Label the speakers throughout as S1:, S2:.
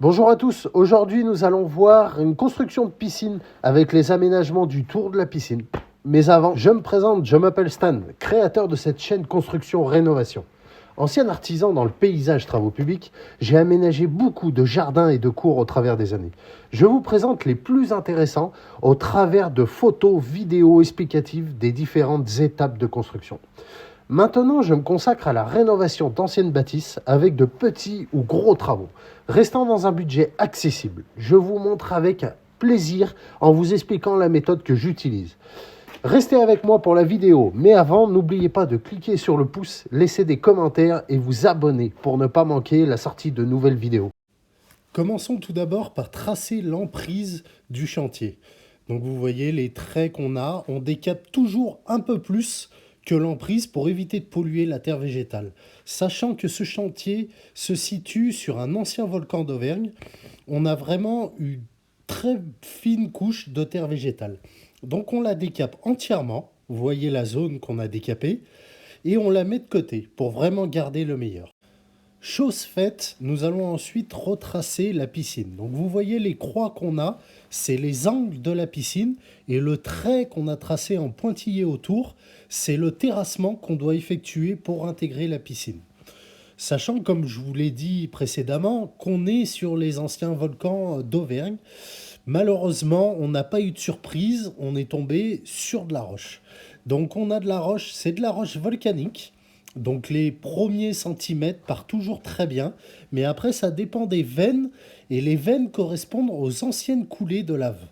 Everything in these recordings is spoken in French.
S1: Bonjour à tous, aujourd'hui nous allons voir une construction de piscine avec les aménagements du tour de la piscine. Mais avant, je me présente, je m'appelle Stan, créateur de cette chaîne Construction Rénovation. Ancien artisan dans le paysage travaux publics, j'ai aménagé beaucoup de jardins et de cours au travers des années. Je vous présente les plus intéressants au travers de photos, vidéos explicatives des différentes étapes de construction. Maintenant, je me consacre à la rénovation d'anciennes bâtisses avec de petits ou gros travaux, restant dans un budget accessible. Je vous montre avec plaisir en vous expliquant la méthode que j'utilise. Restez avec moi pour la vidéo, mais avant, n'oubliez pas de cliquer sur le pouce, laisser des commentaires et vous abonner pour ne pas manquer la sortie de nouvelles vidéos. Commençons tout d'abord par tracer l'emprise du chantier. Donc vous voyez les traits qu'on a, on décape toujours un peu plus que l'emprise pour éviter de polluer la terre végétale. Sachant que ce chantier se situe sur un ancien volcan d'Auvergne, on a vraiment une très fine couche de terre végétale. Donc on la décape entièrement, vous voyez la zone qu'on a décapée, et on la met de côté pour vraiment garder le meilleur. Chose faite, nous allons ensuite retracer la piscine. Donc vous voyez les croix qu'on a, c'est les angles de la piscine et le trait qu'on a tracé en pointillé autour, c'est le terrassement qu'on doit effectuer pour intégrer la piscine. Sachant, comme je vous l'ai dit précédemment, qu'on est sur les anciens volcans d'Auvergne. Malheureusement, on n'a pas eu de surprise, on est tombé sur de la roche. Donc on a de la roche, c'est de la roche volcanique. Donc les premiers centimètres partent toujours très bien, mais après ça dépend des veines, et les veines correspondent aux anciennes coulées de lave.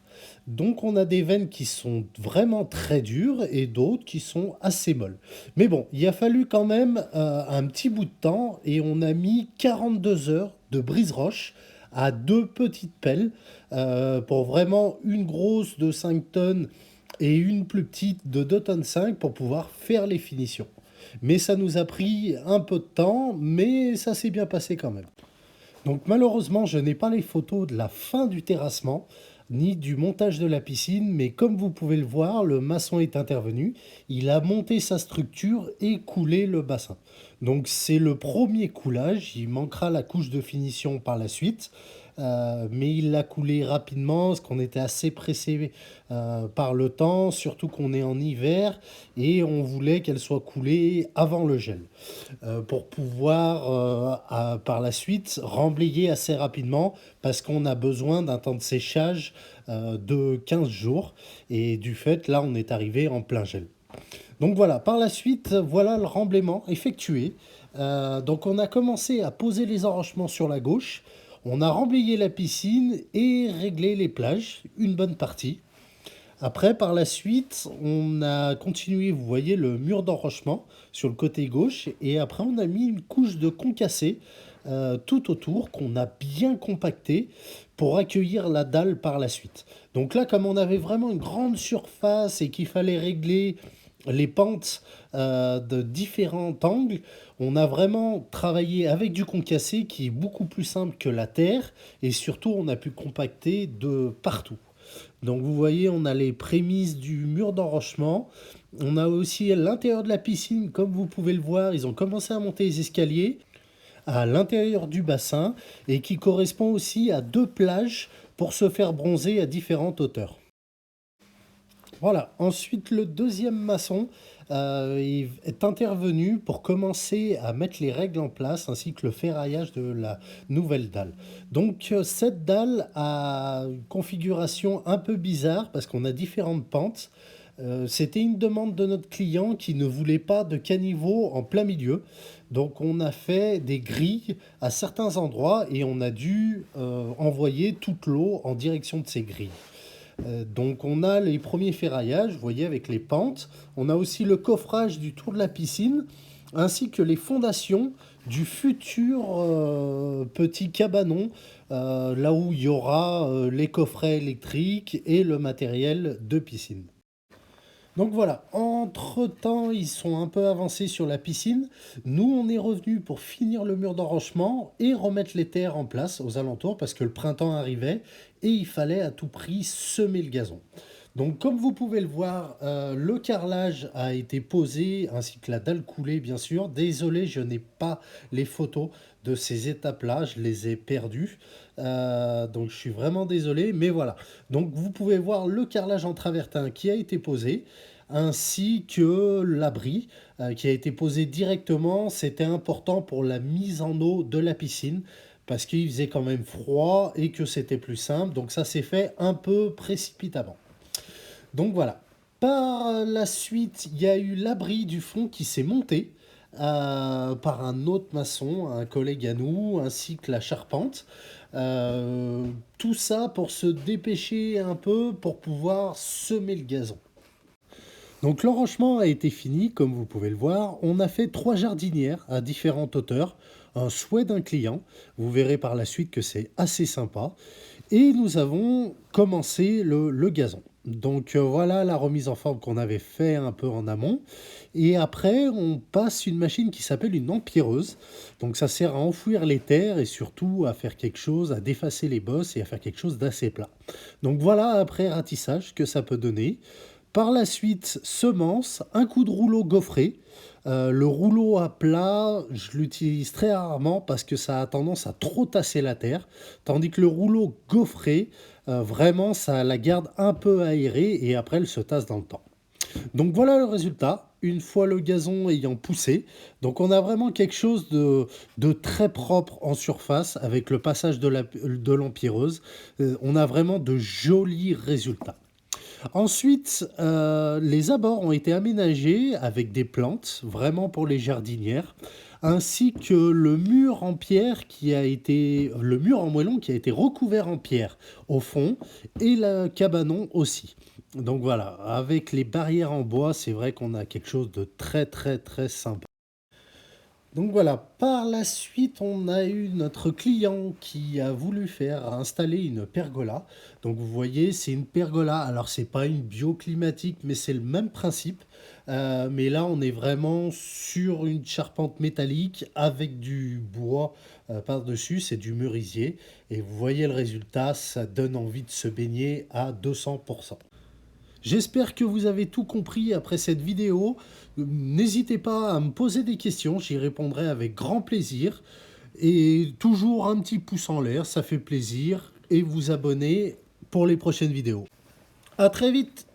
S1: Donc on a des veines qui sont vraiment très dures et d'autres qui sont assez molles. Mais bon, il a fallu quand même un petit bout de temps et on a mis 42 heures de brise-roche à deux petites pelles pour vraiment une grosse de 5 tonnes et une plus petite de 2 tonnes 5 pour pouvoir faire les finitions. Mais ça nous a pris un peu de temps, mais ça s'est bien passé quand même. Donc malheureusement, je n'ai pas les photos de la fin du terrassement, ni du montage de la piscine, mais comme vous pouvez le voir, le maçon est intervenu, il a monté sa structure et coulé le bassin. Donc c'est le premier coulage, il manquera la couche de finition par la suite, mais il l'a coulé rapidement, parce qu'on était assez pressé par le temps, surtout qu'on est en hiver, et on voulait qu'elle soit coulée avant le gel, pour pouvoir par la suite remblayer assez rapidement, parce qu'on a besoin d'un temps de séchage de 15 jours, et du fait, là, on est arrivé en plein gel. Donc voilà, par la suite, voilà le remblaiement effectué. Donc on a commencé à poser les enrochements sur la gauche, on a remblayé la piscine et réglé les plages, une bonne partie. Après, par la suite, on a continué, vous voyez, le mur d'enrochement sur le côté gauche. Et après, on a mis une couche de concassé tout autour qu'on a bien compacté pour accueillir la dalle par la suite. Donc là, comme on avait vraiment une grande surface et qu'il fallait régler les pentes de différents angles, on a vraiment travaillé avec du concassé qui est beaucoup plus simple que la terre. Et surtout, on a pu compacter de partout. Donc vous voyez, on a les prémices du mur d'enrochement. On a aussi l'intérieur de la piscine, comme vous pouvez le voir, ils ont commencé à monter les escaliers à l'intérieur du bassin et qui correspond aussi à deux plages pour se faire bronzer à différentes hauteurs. Voilà, ensuite le deuxième maçon est intervenu pour commencer à mettre les règles en place ainsi que le ferraillage de la nouvelle dalle. Donc cette dalle a une configuration un peu bizarre parce qu'on a différentes pentes. C'était une demande de notre client qui ne voulait pas de caniveau en plein milieu. Donc on a fait des grilles à certains endroits et on a dû envoyer toute l'eau en direction de ces grilles. Donc on a les premiers ferraillages, vous voyez, avec les pentes. On a aussi le coffrage du tour de la piscine, ainsi que les fondations du futur petit cabanon, là où il y aura les coffrets électriques et le matériel de piscine. Donc voilà, entre-temps, ils sont un peu avancés sur la piscine. Nous, on est revenu pour finir le mur d'enrochement et remettre les terres en place aux alentours parce que le printemps arrivait et il fallait à tout prix semer le gazon. Donc comme vous pouvez le voir, le carrelage a été posé ainsi que la dalle coulée bien sûr. Désolé, je n'ai pas les photos de ces étapes-là, je les ai perdues. Donc je suis vraiment désolé, mais voilà. Donc vous pouvez voir le carrelage en travertin qui a été posé, ainsi que l'abri qui a été posé directement. C'était important pour la mise en eau de la piscine parce qu'il faisait quand même froid et que c'était plus simple. Donc ça s'est fait un peu précipitamment. Donc voilà. Par la suite, il y a eu l'abri du fond qui s'est monté par un autre maçon, un collègue à nous, ainsi que la charpente. Tout ça pour se dépêcher un peu pour pouvoir semer le gazon. Donc l'enrochement a été fini, comme vous pouvez le voir. On a fait 3 jardinières à différentes hauteurs, un souhait d'un client. Vous verrez par la suite que c'est assez sympa. Et nous avons commencé le gazon. Donc voilà la remise en forme qu'on avait fait un peu en amont. Et après, on passe une machine qui s'appelle une empierreuse. Donc ça sert à enfouir les terres et surtout à faire quelque chose, à défacer les bosses et à faire quelque chose d'assez plat. Donc voilà après ratissage que ça peut donner. Par la suite, semence, un coup de rouleau gaufré. Le rouleau à plat, je l'utilise très rarement parce que ça a tendance à trop tasser la terre. Tandis que le rouleau gaufré, vraiment, ça la garde un peu aérée et après, elle se tasse dans le temps. Donc voilà le résultat, une fois le gazon ayant poussé. Donc on a vraiment quelque chose de très propre en surface avec le passage de l'empiereuse. On a vraiment de jolis résultats. Ensuite, les abords ont été aménagés avec des plantes, vraiment pour les jardinières, ainsi que le mur en pierre le mur en moellon qui a été recouvert en pierre au fond, et le cabanon aussi. Donc voilà, avec les barrières en bois, c'est vrai qu'on a quelque chose de très très très sympa. Donc voilà, par la suite, on a eu notre client qui a voulu faire installer une pergola. Donc vous voyez, c'est une pergola. Alors c'est pas une bioclimatique, mais c'est le même principe. Mais là, on est vraiment sur une charpente métallique avec du bois par-dessus. C'est du merisier. Et vous voyez le résultat, ça donne envie de se baigner à 200%. J'espère que vous avez tout compris après cette vidéo. N'hésitez pas à me poser des questions, j'y répondrai avec grand plaisir. Et toujours un petit pouce en l'air, ça fait plaisir. Et vous abonner pour les prochaines vidéos. À très vite!